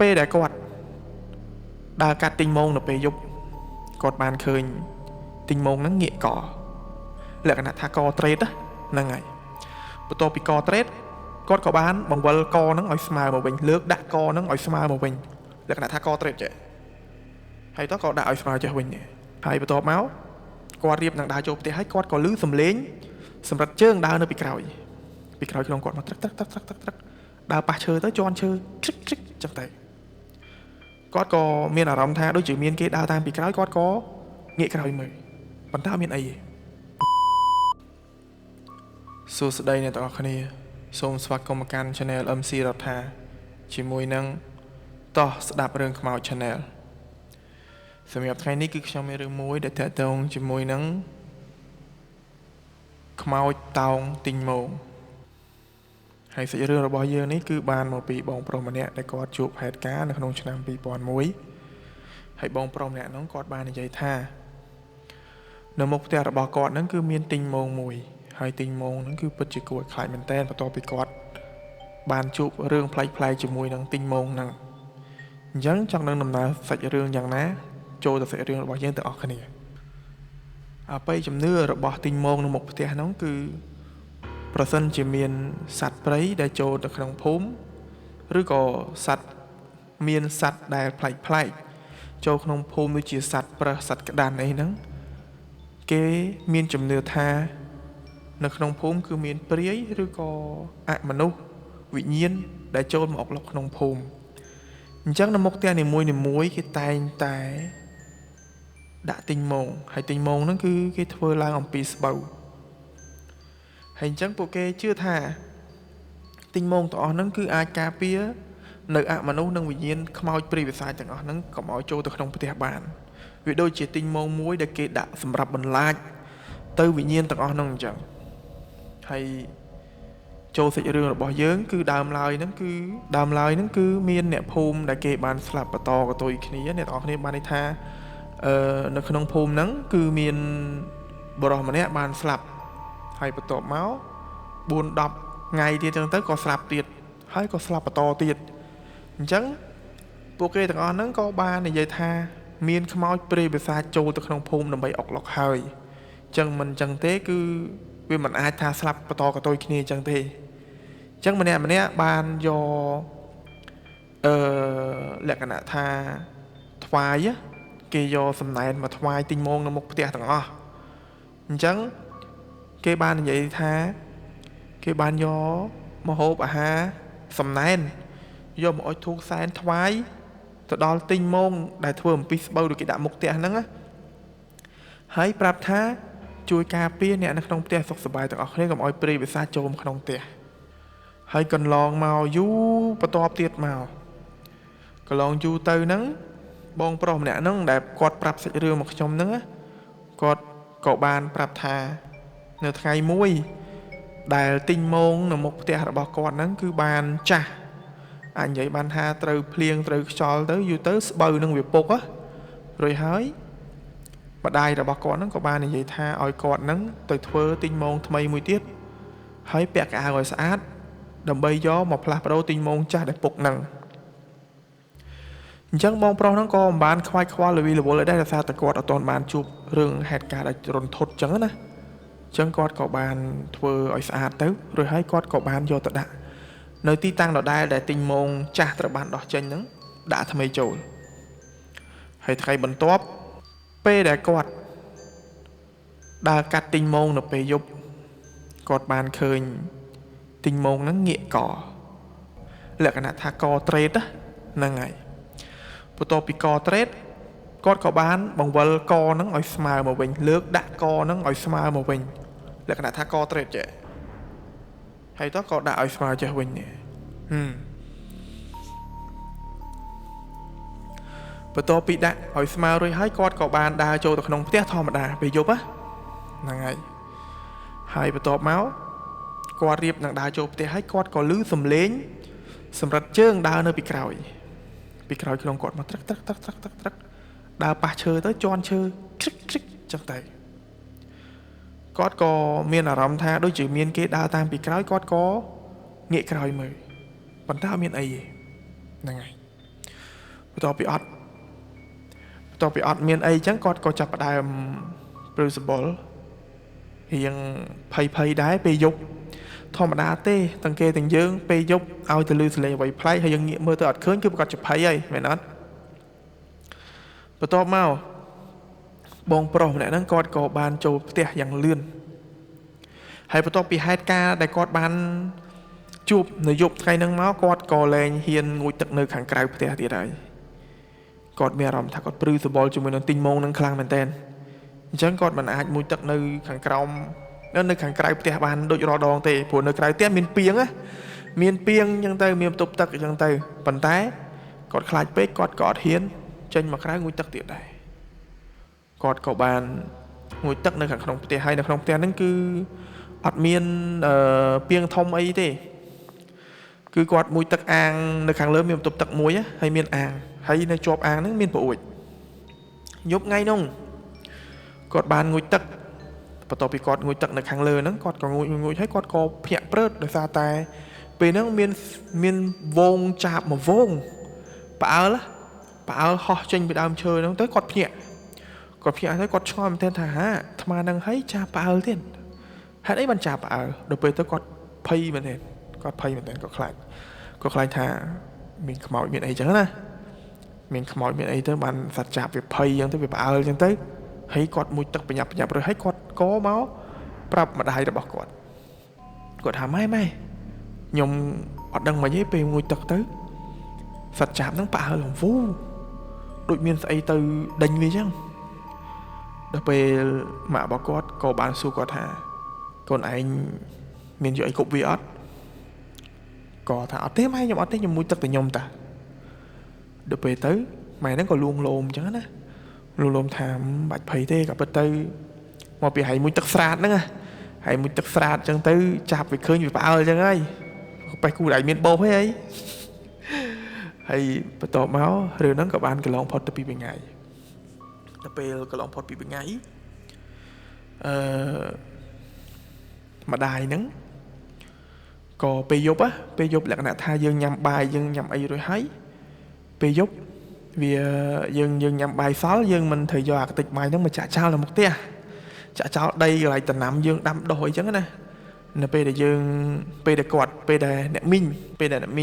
ពេលដែលគាត់ដើរកាត់ទិញម៉ោងនៅពេលយប់គាត់បានឃើញទិញម៉ោងហ្នឹងងាកកលក្ខណៈថាកត្រេតហ្នឹងហើយបន្ទាប់ពីកត្រេតគាត់ក៏បានបង្វិលកហ្នឹងឲ្យស្មើមកវិញលើកដាក់កហ្នឹងឲ្យស្មើមកវិញលក្ខណៈថាកត្រេតចេះហើយតោះក៏ដាក់ឲ្យស្មើចេះវិញហើយបន្ទាប់មកគាត់រៀបនឹងដើរចូលផ្ទះហើយគាត់ក៏លឺសំឡេងសម្រាប់ជើងដើរនៅពីក្រោយក្នុងគាត់មកត្រឹកដើរប៉ះឈើទៅជន់ឈើជ្រិកចឹងទៅគាត់ក៏មានអារម្មណ៍ថាដូចជាមានគេដើរតាមពីក្រោយគាត់ក៏ងាកក្រោយមើលប៉ុន្តែអត់មានអីទេសួស្តីអ្នកទាំងអស់គ្នាសូមស្វាគមន៍មកកាន់ Channel MC រដ្ឋាជាមួយនឹងតោះស្ដាប់រឿងខ្មោច Channel សម្រាប់ថ្ងៃនេះគឺខ្ញុំមានរឿងមួយដែលតាក់ទងជាមួយនឹងខ្មោចតោងទិញម៉ោងហើយសាច់រឿងរបស់យើងនេះគឺបានមកពីបងប្រុសម្នាក់ដែលគាត់ជួបហេតុការណ៍នៅក្នុងឆ្នាំ2001ហើយបងប្រុសម្នាក់នោះគាត់បាននិយាយថានៅមុខផ្ទះរបស់គាត់ហ្នឹងគឺមានទិញម៉ោងមួយហើយទិញម៉ោងហ្នឹងគឺពិតជាគួរឲ្យខ្លាចមែនតើបន្ទាប់ពីគាត់បានជួបរឿងប្លែកៗជាមួយនឹងទិញម៉ោងហ្នឹងអញ្ចឹងចង់នឹងដំណើរសាច់រឿងយ៉ាងណាចូលទៅសាច់រឿងរបស់យើងទាំងអស់គ្នាអបិយជំនឿរបស់ទិញម៉ោងនៅមុខផ្ទះហ្នឹងគឺប្រសិនជាមានសត្វព្រៃដែលចូលទៅក្នុងភូមិឬក៏មានសត្វដែលប្លែកចូលក្នុងភូមិដូចជាសត្វប្រើសសត្វក្តាន់អីហ្នឹងគេមានជំនឿថានៅក្នុងភូមិគឺមានព្រាយឬក៏អមនុស្សវិញ្ញាណដែលចូលមកអុកឡុកក្នុងភូមិអញ្ចឹងនៅមុខផ្ទះនីមួយៗគេតែងតែដាក់ទិញម៉ោងហើយទិញម៉ោងហ្នឹងគឺគេធ្វើឡើងអំពីស្បូវហើយអញ្ចឹងពួកគេជឿថាទិញម៉ោងទាំងអស់ហ្នឹងគឺអាចការពារនៅអមនុស្សនិងវិញ្ញាណខ្មោចព្រាយវិសាចទាំងអស់ហ្នឹងកុំឲ្យចូលទៅក្នុងផ្ទះបានវាដូចជាទិញម៉ោងមួយដែលគេដាក់សម្រាប់បន្លាចទៅវិញ្ញាណទាំងអស់ហ្នឹងអញ្ចឹងហើយចូលសាច់រឿងរបស់យើងគឺដើមឡើយហ្នឹងគឺមានអ្នកភូមិដែលគេបានស្លាប់បន្តកតុយគ្នាអ្នកទាំងអស់គ្នាបានន័យថានៅក្នុងភូមិហ្នឹងគឺមានបុរសម្នាក់បានស្លាប់ហើយបន្ទាប់មក 4-10 ថ្ងៃទៀតចឹងទៅក៏ស្លាប់ទៀតហើយក៏ស្លាប់បន្តទៀតអញ្ចឹងពួកគេទាំងអស់ហ្នឹងក៏បាននិយាយថាមានខ្មោចព្រាយបិសាចចូលទៅក្នុងភូមិដើម្បីអុកឡុកហើយអញ្ចឹងមិនអញ្ចឹងទេគឺវាមិនអាចថាស្លាប់បន្តកតុយគ្នាអញ្ចឹងទេអញ្ចឹងម្នាក់បានយកលក្ខណៈថាថ្វាយគេយកសំណែនមកថ្វាយទិញម៉ោងនៅមុខផ្ទះទាំងអស់អញ្ចឹងគេបាននិយាយថាគេបានយកមកហូបអាហារសំណែនយកមកអុជធូបសែនថ្វាយទៅដល់ទិញម៉ោងដែលធ្វើអំពីស្បូវដូចគេដាក់មុខផ្ទះហ្នឹងហើយប្រាប់ថាជួយការពារអ្នកនៅក្នុងផ្ទះសុខសប្បាយទាំងអស់គ្នាកុំឲ្យព្រាយវិសាចចូលមកក្នុងផ្ទះហើយកន្លងមកយូរបន្ទាប់ទៀតមកកន្លងយូរទៅហ្នឹងបងប្រុសម្នាក់ហ្នឹងដែលគាត់ប្រាប់សាច់រឿងមកខ្ញុំហ្នឹងគាត់ក៏បានប្រាប់ថានៅថ្ងៃមួយដែលទិញម៉ោងនៅមុខផ្ទះរបស់គាត់ហ្នឹងគឺបានចាស់អាចនិយាយបានថាត្រូវភ្លៀងត្រូវខ្យល់ទៅយូរទៅស្បូវនឹងវាពុករួចហើយម្ដាយរបស់គាត់ហ្នឹងក៏បាននិយាយថាឲ្យគាត់ហ្នឹងទៅធ្វើទិញម៉ោងថ្មីមួយទៀតហើយពាក់កៅអៅឲ្យស្អាតដើម្បីយកមកផ្លាស់ប្ដូរទិញម៉ោងចាស់ដែលពុកហ្នឹងអញ្ចឹងបងប្រុសហ្នឹងក៏មិនបានខ្វាយខ្វល់ល្វីល្វល់ដែរដោយសារតែគាត់អត់ទាន់បានជួបរឿងហេតុការណ៍ដែលរន្ធត់អញ្ចឹងណាអញ្ចឹងគាត់ក៏បានធ្វើឲ្យស្អាតទៅរួចហើយគាត់ក៏បានយកទៅដាក់នៅទីតាំងដដែលដែលទិញម៉ោងចាស់ត្រូវបានដោះចេញហ្នឹងដាក់ថ្មីចូលហើយថ្ងៃបន្ទាប់ពេលដែលគាត់ដើរកាត់ទិញម៉ោងនៅពេលយប់គាត់បានឃើញទិញម៉ោងហ្នឹងងាកកលក្ខណៈថាកត្រេតហ្នឹងហើយបន្ទាប់ពីកត្រេតគាត់ក៏បានបង្វិលកហ្នឹងឲ្យស្មើមកវិញលើកដាក់កហ្នឹងឲ្យស្មើមកវិញលក្ខណៈថាកត្រេតចេះហើយតោះក៏ដាក់ឲ្យស្មើចេះវិញបន្ទាប់ពីដាក់ឲ្យស្មើរួចហើយគាត់ក៏បានដើរចូលទៅក្នុងផ្ទះធម្មតាពេលយប់ហ្នឹងហើយបន្ទាប់មកគាត់រៀបនឹងដើរចូលផ្ទះហើយគាត់ក៏លឺសំឡេងសម្រាប់ជើងដើរនៅពីក្រោយក្នុងគាត់មកត្រឹកដើរប៉ះឈើទៅជន់ឈើជ្រិកចឹងទៅគាត់ក៏មានអារម្មណ៍ថាដូចជាមានគេដើរតាមពីក្រោយគាត់ក៏ងាកក្រោយមើលប៉ុន្តែអត់មានអីទេហ្នឹងហើយ បន្ទាប់ពីអត់មានអីចឹងគាត់ក៏ចាប់ផ្ដើមព្រឺសម្បុររៀងភ័យដែរពេលយប់ធម្មតាទេទាំងគេទាំងយើងពេលយប់ឲ្យទៅលឺសលេងអ្វីប្លែកហើយយើងងាកមើលទៅអត់ឃើញគឺប្រកាសជាភ័យហើយមែនអត់បន្ទាប់មកបងប្រុសម្នាក់ហ្នឹងគាត់ក៏បានចូលផ្ទះយ៉ាងលឿនហើយបន្ទាប់ពីហេតុការណ៍ដែលគាត់បានជួបនៅយប់ថ្ងៃហ្នឹងមកគាត់ក៏លែងហ៊ានងូតទឹកនៅខាងក្រៅផ្ទះទៀតហើយគាត់មានអារម្មណ៍ថាគាត់ព្រឺសបល់ជាមួយនឹងទីងម៉ងនឹងខ្លាំងមែនតើអញ្ចឹងគាត់មិនអាចងូតទឹកនៅខាងក្រោមនៅខាងក្រៅផ្ទះបានដូចរាល់ដងទេព្រោះនៅក្រៅផ្ទះមានពាងអញ្ចឹងទៅមានបន្ទប់ទឹកអញ្ចឹងទៅប៉ុន្តែគាត់ខ្លាចពេកគាត់ក៏អត់ហ៊ានចេញមកក្រៅងូតទឹកទៀតដែរគាត់ក៏បានងូតទឹកនៅខាងក្នុងផ្ទះហើយនៅក្នុងផ្ទះហ្នឹងគឺអត់មានពាងធំអីទេគឺគាត់មួយទឹកអាងនៅខាងលើមានបន្ទប់ទឹកមួយហើយមានអាងហើយនៅជាប់អាងហ្នឹងមានប្រួយយប់ថ្ងៃហ្នឹងគាត់បានងូតទឹកបន្ទាប់ពីគាត់ងូតទឹកនៅខាងលើហ្នឹងគាត់ក៏ងូតហើយគាត់ក៏ភ្ញាក់ព្រឺតដោយសារតែពេលហ្នឹងមានវងចាបមួយវងផ្អើលហោះចេញពីដើមឈើហ្នឹងទៅគាត់ភ្ញាក់ទៅគាត់ឆ្ងល់មែនទែនថាអាត្មានឹងហើយចាបផ្អើលទៀតហេតុអីបានចាបផ្អើលដល់ពេលទៅគាត់ភ័យមែនទែនគាត់ខ្លាចថាមានខ្មោចមានអីចឹងណាមានខ្មោចមានអីទៅបានសត្វចាបវាភ័យចឹងទៅវាផ្អើលចឹងទៅហើយគាត់មួយទឹកបញ្ញាប់រើសហើយគាត់ក៏មកប្រាប់ម្ដាយរបស់គាត់ថាម៉ែខ្ញុំអត់ដឹងមិនទេពេលមួយទឹកទៅសត្វចាបហ្នឹងផ្អើលវូដូចមានស្អីទៅដេញវាចឹងដល់ពេលម៉ាក់របស់គាត់ក៏បានសួរគាត់ថាកូនឯងមានយកអីគប់វាអត់ក៏ថាអត់ទេម៉ែខ្ញុំអត់ទេខ្ញុំមួយទឹកតែខ្ញុំតាដល់ពេលទៅម៉ែហ្នឹងក៏លួងលោមអញ្ចឹងណាលួងលោមថាបាច់ភ័យទេក៏ពិតទៅមកពីហើយមួយទឹកស្រាតហ្នឹងហើយមួយទឹកស្រាតអញ្ចឹងទៅចាប់វាឃើញវាផ្អើលអញ្ចឹងហើយបែរគូដៃមានបោសហីហើយបន្ទាប់មករឿងហ្នឹងក៏បានកន្លងផុតទៅពីថ្ងៃដល់ពេលកន្លងផុតពីថ្ងៃម្ដាយហ្នឹងក៏ពេលយប់លក្ខណៈថាយើងញ៉ាំបាយយើងញ៉ាំអីរួចហើយពេលយប់វាយើងញ៉ាំបាយសល់យើងមិនត្រូវយកអាកតិចបាយហ្នឹងមកចាក់ចោលនៅមុខផ្ទះចាក់ចោលដីកន្លែងដំណាំយើងដាំដុះអីចឹងណានៅពេលដែលអ្នកមីង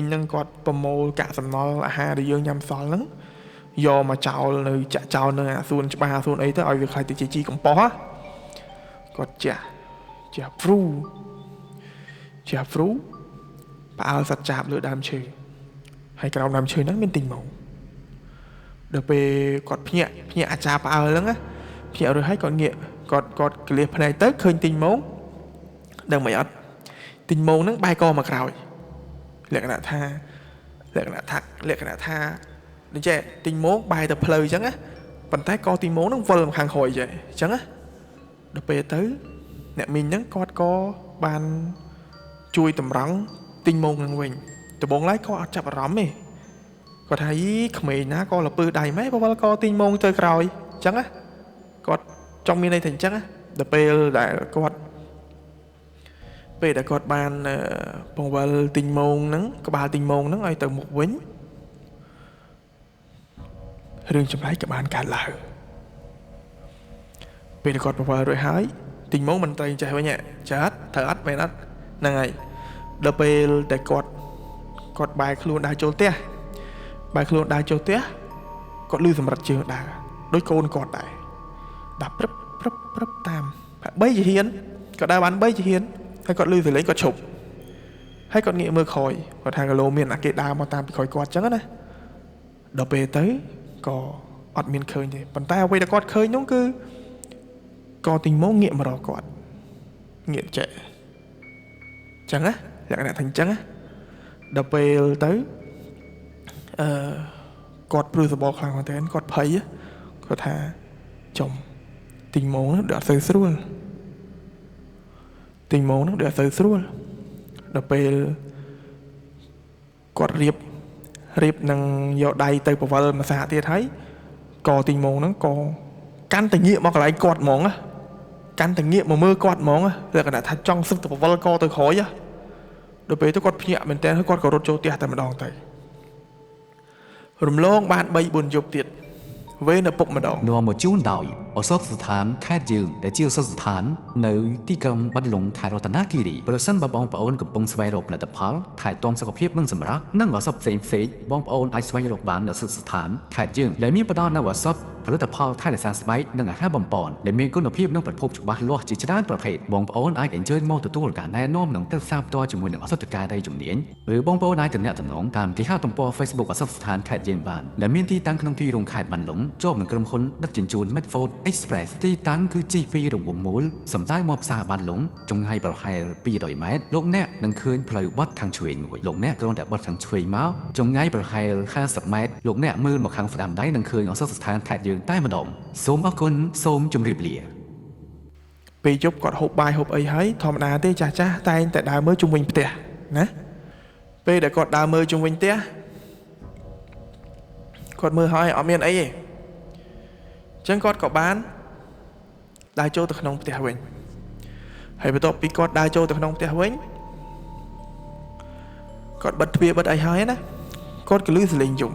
ហ្នឹងគាត់ប្រមូលកាកសំណល់អាហារដែលយើងញ៉ាំសល់ហ្នឹងយកមកចោលនៅចាក់ចោលនៅអាសួនច្បារសួនអីទៅឲ្យវាខ្លាចទៅជាជីកំប៉ុស្តគាត់ចាស់ព្រូផ្អើលសត្វចាបលើដើមឈើហើយក្រោមដើមឈើហ្នឹងមានទីងម៉ងដល់ពេលគាត់ភ្ញាក់អាចារ្យផ្អើលហ្នឹងភ្ញាក់រួចហើយគាត់ងាកគាត់ក្លៀសភ្នែកទៅឃើញទីងម៉ងដឹងមិនអត់ទីងម៉ងហ្នឹងបែរកមកក្រោយលក្ខណៈថាដូចចេះទីងម៉ងបែរទៅផ្លូវអញ្ចឹងណាប៉ុន្តែកទីងម៉ងហ្នឹងវិលមកខាងក្រោយចេះអញ្ចឹងណាដល់ពេលទៅអ្នកមីងហ្នឹងគាត់ក៏បានជួយតម្រង់ទីងម៉ងហ្នឹងវិញដំបូងឡើយក៏អត់ចាប់អារម្មណ៍ទេគាត់ថាក្មេងណាក៏លពើដៃម៉ែបើវិលក៏ទីងម៉ងទៅក្រោយអញ្ចឹងណាគាត់ចង់មានន័យថាអញ្ចឹងណាដល់ពេលដែលគាត់បានបង្វិលទីងម៉ងហ្នឹងក្បាលទីងម៉ងហ្នឹងឲ្យទៅមុខវិញរឿងចម្លែកក៏បានកើតឡើងពេលគាត់បង្វិលរួចហើយទីងម៉ងមិនត្រូវចេះវិញចាត់ត្រូវអត់មែនអត់ហ្នឹងហើយដល់ពេលតែគាត់បែរខ្លួនដើរចូលផ្ទះគាត់លឺសម្រិតជើងដើរដូចកូនគាត់ដែរដើរព្រឹបតាម3ជាហ៊ានគាត់ដើរបាន3ជាហ៊ានហើយគាត់លឺសលេងគាត់ឈប់ហើយគាត់ងាកមើលក្រោយគាត់ថាគីឡូមានអាគេដើរមកតាមពីក្រោយគាត់អញ្ចឹងណាដល់ពេលទៅក៏អត់មានឃើញទេប៉ុន្តែអ្វីដែលគាត់ឃើញនោះគឺក៏ទីងម៉ងងាកមករកគាត់ងាកចេះអញ្ចឹងណាលក្ខណៈថាអញ្ចឹងណាដល់ពេលទៅគាត់ព្រឺសបល់ខ្លាំងមែនទែនគាត់ភ័យគាត់ថាចំទីងម៉ងហ្នឹងដូចអត់សូវស្រួលដល់ពេលគាត់រៀបនឹងយកដៃទៅបវលមួយសាទៀតហើយក៏ទីងម៉ងហ្នឹងក៏កាន់តែងាកមកកន្លែងគាត់ហ្មងកាន់តែងាកមកមើលគាត់ហ្មងលក្ខណៈថាចង់សឹកទៅបវលកទៅក្រោយដល់ពេលទៅគាត់ភ្ញាក់មែនទែនហើយគាត់ក៏រត់ចូលផ្ទះតែម្ដងទៅ រំលងបាន3 4 យប់ទៀតវេនៅពុកម្ដង នាំមកជូនដោយឱសថស្ថានខេត្តយើងដែលជាឱសថស្ថាននៅទីក្រុងបាត់ដំបងខេត្តរតនគិរីប្រសិនបើបងប្អូនកំពុងស្វែងរកផលិតផលថែទាំសុខភាពនិងសម្រស់និងឱសថផ្សេងៗបងប្អូនអាចស្វែងរកបាននៅឱសថស្ថានខេត្តយើងដែលមានផ្ដល់នូវឱសថផលិតផលថែរក្សាស្បែកនិងអាហារបំប៉នដែលមានគុណភាពនិងប្រភពច្បាស់លាស់ជាច្រើនប្រភេទបងប្អូនអាចអញ្ជើញមកទទួលការណែនាំនិងទស្សនាផ្ទាល់ជាមួយនឹងឱសថការីជំនាញឬបងប្អូនអាចទំនាក់ទំនងតាមគេហទំព័រ Facebook ឱសថស្ថានខេត្តយើងបានដែលមានទីតាំងក្នុងទីរួមខេត្តបានលុងជាប់នឹងក្រុមហ៊ុនដឹកជញ្ជូន Medford Express ទីតាំងគឺជីពីរង្វង់មូលសំដៅមកផ្សារបានលុងចម្ងាយប្រហែល200 ម៉ែត្រលោកអ្នកនឹងឃើញផ្លូវបត់ខាងឆ្វេងមួយលោកអ្នកគ្រាន់តែបត់ខាងឆ្វេងមកចម្ងាយប្រហែល50 ម៉ែត្រលោកអ្នកមើលមកខាងស្ដាំដៃនឹងឃើញឱសថស្ថានខេត្តយើងតែម្ដងសូមអរគុណសូមជម្រាបលាពេលយប់គាត់ហូបបាយហូបអីហើយធម្មតាទេចាស់តែងតែដើរមើលជុំវិញផ្ទះណាពេលដែលគាត់ដើរមើលជុំវិញផ្ទះគាត់មើលហើយអត់មានអីទេអញ្ចឹងគាត់ក៏បានដើរចូលទៅក្នុងផ្ទះវិញហើយបន្ទាប់ពីគាត់ដើរចូលទៅក្នុងផ្ទះវិញគាត់បិទទ្វារបិទអីហើយណាគាត់ក៏ឮសលេងយំ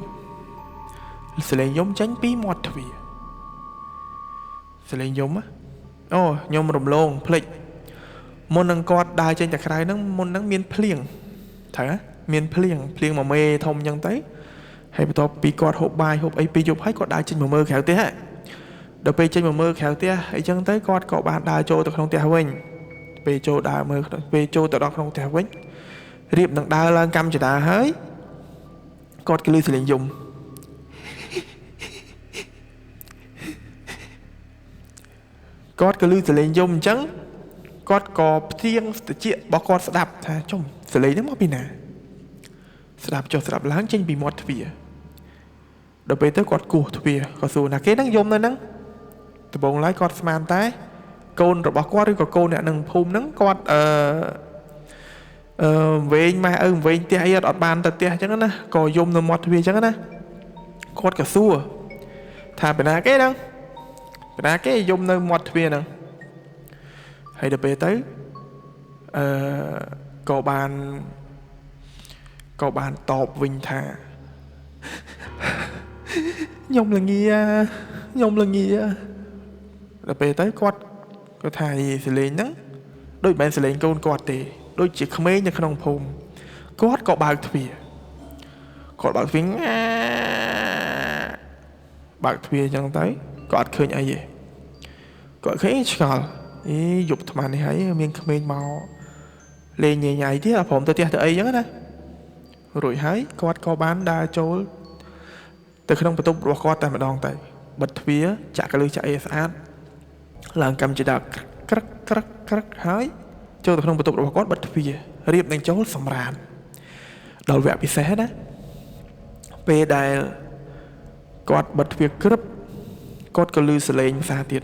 ចេញពីមាត់ទ្វារសលេងយំអូខ្ញុំរំលងភ្លេចមុននឹងគាត់ដើរចេញទៅក្រៅហ្នឹងមុនហ្នឹងមានភ្លៀងត្រូវមានភ្លៀងមួយមេធំអញ្ចឹងទៅហើយបន្ទាប់ពីគាត់ហូបបាយហូបអីពីយប់ហើយគាត់ដើរចេញមកមើលក្រៅផ្ទះដល់ពេលចេញមកមើលក្រៅផ្ទះអីចឹងទៅគាត់ក៏បានដើរចូលទៅក្នុងផ្ទះវិញពេលចូលដើរមើលពេលចូលទៅដល់ក្នុងផ្ទះវិញរៀបនឹងដើរឡើងកម្មចតាហើយគាត់ក៏ឮសលេងយំគាត់ក៏ឮសលេងយំអញ្ចឹងគាត់ក៏ផ្ទៀងត្រចៀករបស់គាត់ស្ដាប់ថាចុំសលេងហ្នឹងមកពីណាស្ដាប់ចុះស្ដាប់ឡើងចេញពីមាត់ទ្វារដល់ពេលទៅគាត់គោះទ្វារក៏សួរណាគេហ្នឹងយំនៅហ្នឹងដំបូងឡើយគាត់ស្មានតែកូនរបស់គាត់ឬក៏កូនអ្នកនឹងភូមិហ្នឹងគាត់វែងម៉ែឪវែងផ្ទះអីអត់បានទៅផ្ទះអញ្ចឹងណាក៏យំនៅមាត់ទ្វារអញ្ចឹងណាគាត់ក៏សួរថាពីណាគេហ្នឹងពីណាគេយំនៅមាត់ទ្វារហ្នឹងហើយដល់ពេលទៅក៏បានតបវិញថាខ្ញុំល្ងាដល់ពេលទៅគាត់ក៏ថាសលេងហ្នឹងដូចមិនមែនសលេងកូនគាត់ទេដូចជាក្មេងនៅក្នុងភូមិគាត់ក៏បើកទ្វារបើកទ្វារអញ្ចឹងទៅក៏អត់ឃើញអីទេគាត់ឃើញឆ្ងល់យប់ថ្មនេះហើយមានក្មេងមកលេងញ៉ៃទៀតអត់ព្រមទៅផ្ទះទៅអីអញ្ចឹងណារួចហើយគាត់ក៏បានដើរចូលទៅក្នុងបន្ទប់របស់គាត់តែម្ដងទៅបិទទ្វារចាក់កលឹះចាក់អីស្អាតឡើងកម្មចតាក្រឹកហើយចូលទៅក្នុងបន្ទប់របស់គាត់បិទទ្វាររៀបនឹងចូលសម្រានដល់វគ្គពិសេសណាពេលដែលគាត់បិទទ្វារក្រឹបគាត់ក៏ឮសលេងភាសាទៀត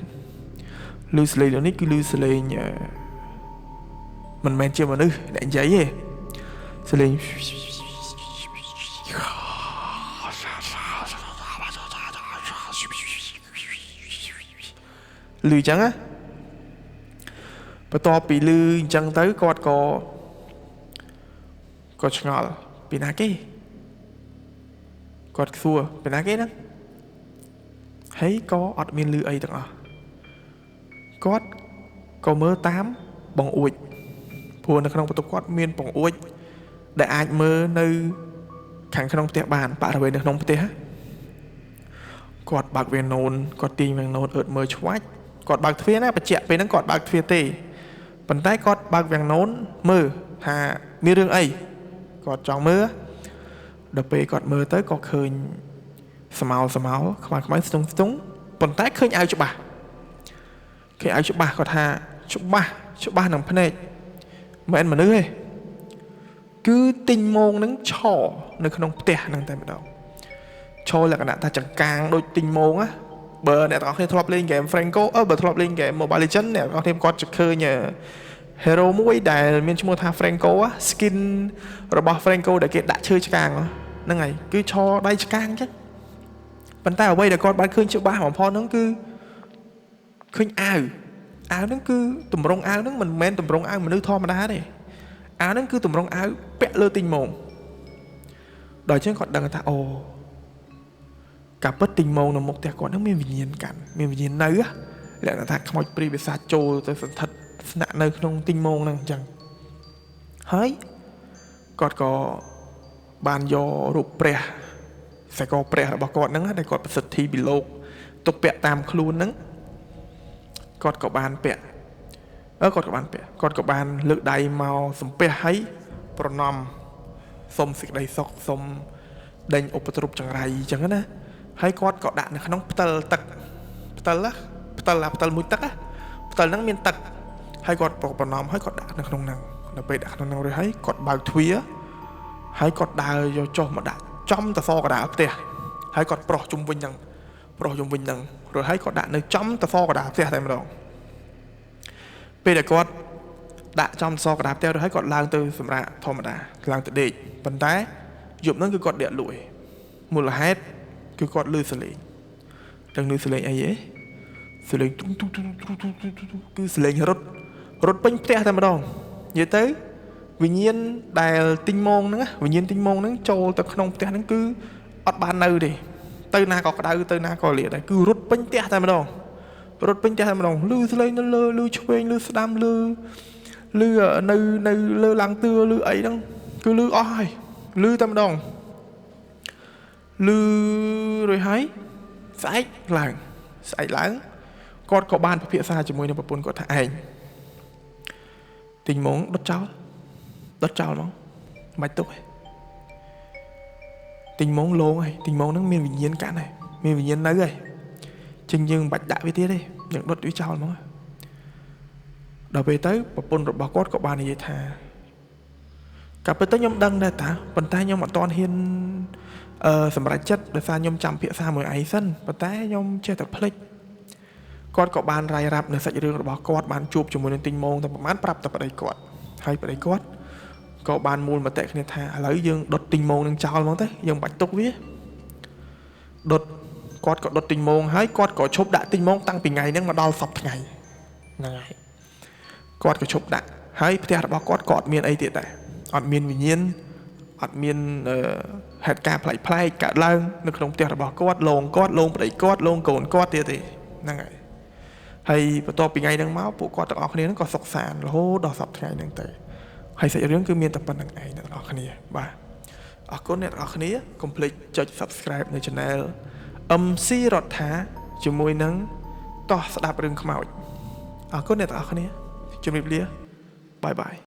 ឮសលេងនេះគឺឮសលេងមិនមែនជាមនុស្សអ្នកនិយាយទេសលេងឮអញ្ចឹងណាបន្ទាប់ពីឮអញ្ចឹងទៅគាត់ក៏ឆ្ងល់ពីណាគេគាត់សួរពីណាគេហ្នឹងហើយក៏អត់មានឮអីទាំងអស់គាត់ក៏មើលតាមបង្អួចព្រោះនៅក្នុងបន្ទប់គាត់មានបង្អួចដែលអាចមើលនៅខាងក្នុងផ្ទះបានបរិវេណនៅក្នុងផ្ទះគាត់បើកវាណូនគាត់ទាញវាណូនអឺតមើលឆ្វាច់គាត់បើកទ្វារណាបញ្ជាក់ពេលហ្នឹងគាត់បើកទ្វារទេប៉ុន្តែគាត់បើកវាំងណូនមើលថាមានរឿងអីគាត់ចង់មើលដល់ពេលគាត់មើលទៅក៏ឃើញស្មៅខ្មៅស្ទង់ប៉ុន្តែឃើញអាវច្បាស់គាត់ថាច្បាស់នឹងភ្នែកមិនមែនមនុស្សទេគឺទិញម៉ងនឹងឈរនៅក្នុងផ្ទះហ្នឹងតែម្ដងឈរលក្ខណៈថាចង្កាងដូចទិញម៉ងណាបើអ្នកទាំងអស់គ្នាធ្លាប់លេងហ្គេម Franco បើធ្លាប់លេងហ្គេម Mobile Legends អ្នកទាំងអស់គ្នាគាត់ឃើញ hero មួយដែលមានឈ្មោះថា Franco skin របស់ Franco ដែលគេដាក់ឈើឆ្កាងហ្នឹងហើយគឺឈរដៃឆ្កាងអញ្ចឹងប៉ុន្តែអ្វីដែលគាត់បានឃើញច្បាស់បំផុតហ្នឹងគឺឃើញអាវហ្នឹងគឺតម្រង់អាវហ្នឹងមិនមែនតម្រង់អាវមនុស្សធម្មតាទេអាវហ្នឹងគឺតម្រង់អាវពាក់លើទិញម៉ងដល់អញ្ចឹងគាត់ដឹងថាអូ cả bất tình mông là một tiệc còn nó miền Vĩnh Nhiên nơi á lại là thạc mọi pri bị xa trô tới thật nặng nơi không tinh mông năng chẳng hỡi còn có bàn do rụp pre sẽ có pre là bà con nắng đây còn sật thi bị lột tục bẹ tam khuôn nắng còn có bàn bẹ còn có bàn bẹ còn có bàn lự đầy màu sầm bẹ hay pronom xôm xịt đầy sọc xôm đành opatrup chẳng rai chẳng á hay con có đạn nó nóng tờ mũi tắc á tờ nắng miên tắc hay còn pronom hay còn đạn nó không năng là bị đạn nó rồi hay còn bao thúy á hay còn đào cho mà đạn trong tờ so cả đảo tè hay còn pro trung vinh năng rồi hay còn đạn nơi trong tờ so cả đảo tè tại mà đâu bây giờ con đạn trong so cả đảo tè rồi hay còn lang từ sầm rạ thò mà đà lang từ địch vấn té dụng nó cứ còn địa lụi một là hết cứ còn lư xử lý đừng lư xử lý ai vậy xử lý cứ xử lý rốt bánh tè tại mà đâu vậy tới Vĩnh Nhiên đài tinh môn nữa Vĩnh Nhiên tinh môn nó trâu tập không té nó cứ ọt bàn nơi đi tới na có đau tới na có liệt này cứ rút bánh té tại mà đâu rút bánh té tại mà đâu lư lên nó lư chui lư đam lư ở nơi lư lăng tưa lư ấy đó cứ lư oi lư tại mà đâu lư rồi hái sải láng con có bàn phía xa chỉ môi nó bồn có thằng tình môn đốt cháu nó mạch tục tình mong lô này tình mong nó miền Vĩnh Nhiên cả này miền Vĩnh Nhiên nơi này chừng nhưng bạch đại với tía đi những đốt túi cháu nó đầu về tới và bồn rồi bà cốt của bà này vậy thà cả tới nhóm đăng đây ta bàn tay nhóm mà toàn hiên sầm rải chất để xa nhóm chạm phía xa mười ấy sân bàn tay nhóm che tập plek con có bàn rai rạp để sạch rương rồi bà cốt bàn chụp cho mình tình mong tập mát prap tập ở đây cốt hay ở đây cốt có bàn mùi mà tệ này thà lấy dương đột tình môn đang chào món thế dương bạch túc viết đột quạt có đột tình môn hái quạt có chốt đã tình môn tăngពីngày nhưng mà đau sập ngày quạt có chốt đã hái theo bao quạt miền ấy tiệt này ọt miền Vĩnh Nhiên ọt miền hạt cà play cả lăng nước đồng tiền bao quạt lồng đẩy quạt lồng cồn quạt tiệt thì năng ngày hay bắt đầuពីngày đang máu bộ quạt ở cái nó có sọc sàn là hô đau sập ngày đang tới hay sẽរឿងគឺមានតែប៉ុណ្្នឹងឯងអ្នកនរគ្នាបាទអរគុណអ្នកនរគ្នាកុំភ្លេចចុច Subscribe នៅ Channel MC រដ្ឋាជាមួយនឹងតោះស្ដាប់រឿងខ្មោចអរគុណអ្នកនរគ្នាជម្រាបលាបាយបាយ